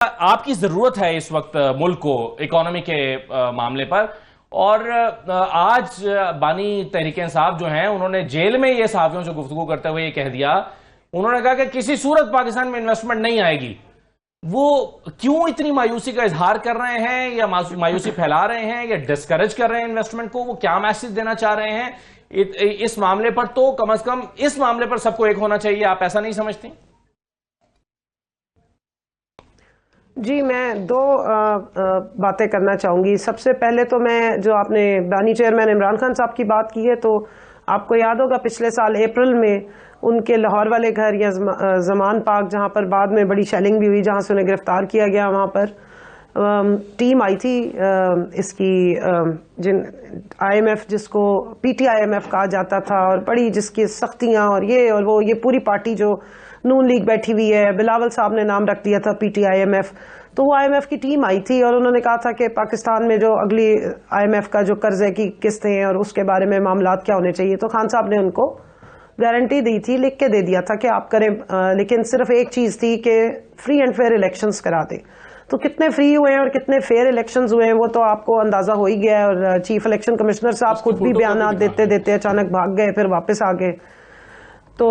आपकी जरूरत है इस वक्त मुल्क को इकोनॉमी के मामले पर। और आज बानी तहरीक इंसाफ जो हैं उन्होंने जेल में ये सहाफियों से गुफ्तगू करते हुए ये कह दिया, उन्होंने कहा कि किसी सूरत पाकिस्तान में इन्वेस्टमेंट नहीं आएगी। वो क्यों इतनी मायूसी का इजहार कर रहे हैं या मायूसी फैला रहे हैं या डिस्करेज कर रहे हैं इन्वेस्टमेंट को? वो क्या मैसेज देना चाह रहे हैं इस मामले पर? तो कम से कम इस मामले पर सबको एक होना चाहिए, आप ऐसा नहीं समझती? जी, मैं दो बातें करना चाहूँगी। सबसे पहले तो मैं जो आपने बानी चेयरमैन इमरान खान साहब की बात की है, तो आपको याद होगा पिछले साल अप्रैल में उनके लाहौर वाले घर या जमान पार्क, जहाँ पर बाद में बड़ी शेलिंग भी हुई, जहाँ से उन्हें गिरफ्तार किया गया, वहाँ पर टीम आई थी इसकी जिन IMF, जिसको PTIMF कहा जाता था, और बड़ी जिसकी सख्तियाँ और वो ये पूरी पार्टी जो नून लीग बैठी हुई है, बिलावल साहब ने नाम रख दिया था PTIMF। तो वो IMF की टीम आई थी और उन्होंने कहा था कि पाकिस्तान में जो अगली IMF का जो कर्जे की किस्तें हैं और उसके बारे में मामलात क्या होने चाहिए, तो खान साहब ने उनको गारंटी दी थी, लिख के दे दिया था कि आप करें, लेकिन सिर्फ एक चीज़ थी कि फ्री एंड फेयर इलेक्शंस करा दें। तो कितने फ्री हुए हैं और कितने फेयर इलेक्शंस हुए हैं वो तो आपको अंदाजा हो ही गया है। और चीफ इलेक्शन कमिश्नर साहब खुद भी बयान देते देते अचानक भाग गए, फिर वापस आ गए। तो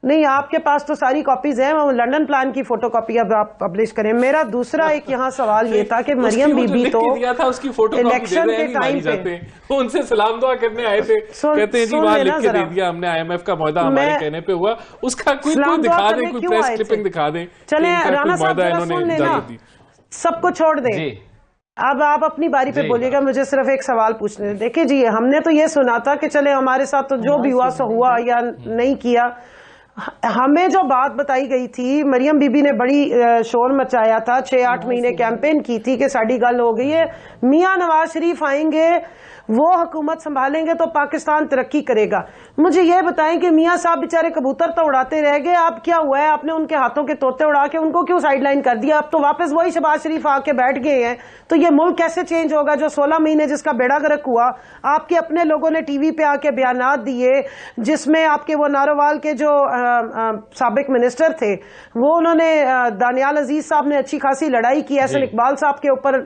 नहीं, आपके पास तो सारी कॉपीज हैं, वो लंदन प्लान की फोटो कॉपी अब आप पब्लिश करें। मेरा दूसरा एक यहाँ सवाल ये था कि मरियम बीबी तो इलेक्शन के टाइम पे उनसे सलाम दुआ करने आए थे, कहते हैं जी वहां लिख के दे दिया हमने, IMF का मुआहदा हमारे कहने पे हुआ। उसका कोई दिखा दें, कोई प्रेस क्लिपिंग दिखा दें। चले राना साहब सुन लेना, सबको छोड़ दें। अब आप अपनी बारी पे बोलिएगा, मुझे सिर्फ एक सवाल पूछने दें। देखिए जी, हमने तो ये सुना था कि चले हमारे साथ तो जो भी हुआ सो हुआ या नहीं किया। हमें जो बात बताई गई थी, मरियम बीबी ने बड़ी शोर मचाया था, 6-8 महीने कैंपेन की थी कि साड़ी गल हो गई है, मियां नवाज शरीफ आएंगे, वो हुकूमत संभालेंगे तो पाकिस्तान तरक्की करेगा। मुझे ये बताएं कि मियां साहब बेचारे कबूतर तो उड़ाते रह गए, अब क्या हुआ है? आपने उनके हाथों के तोते उड़ा के उनको क्यों साइडलाइन कर दिया? अब तो वापस वही शहबाज शरीफ आके बैठ गए हैं। तो ये मुल्क कैसे चेंज होगा जो 16 महीने जिसका बेड़ा गर्क हुआ? आपके अपने लोगों ने टीवी पे आके बयानात दिए, जिसमें आपके वो नारोवाल के जो साबिक मिनिस्टर थे, वो उन्होंने दानियाल अजीज साहब ने अच्छी खासी लड़ाई की, एहसन इकबाल साहब के ऊपर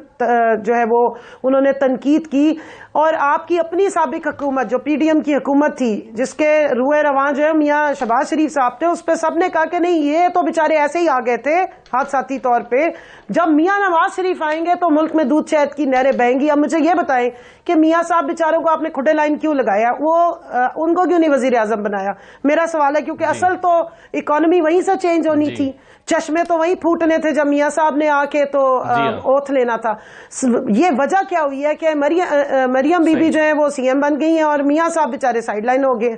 जो है वो उन्होंने तनकीद की। और आपकी अपनी साबिक हुकूमत जो PDM की हुकूमत थी, जिसके रूए रवां जो है मियां शहबाज शरीफ साहब थे, उस पर सबने कहा कि नहीं, ये तो बेचारे ऐसे ही आ गए थे हादसाती तौर पे, जब मियां नवाज शरीफ आएंगे तो मुल्क में दूध शहद की नहरें बहेंगी। अब मुझे ये बताएं कि मियां साहब बेचारों को आपने खुडे लाइन क्यों लगाया? वो उनको क्यों नहीं वजीर आजम बनाया? मेरा सवाल है, क्योंकि असल तो इकोनॉमी वहीं से चेंज होनी थी, चश्मे तो वहीं फूटने थे जब मियां साहब ने आके तो ओथ लेना था। ये वजह क्या हुई है कि मरियम बीबी जो है वो CM बन गई हैं और मियां साहब बेचारे साइडलाइन हो गए।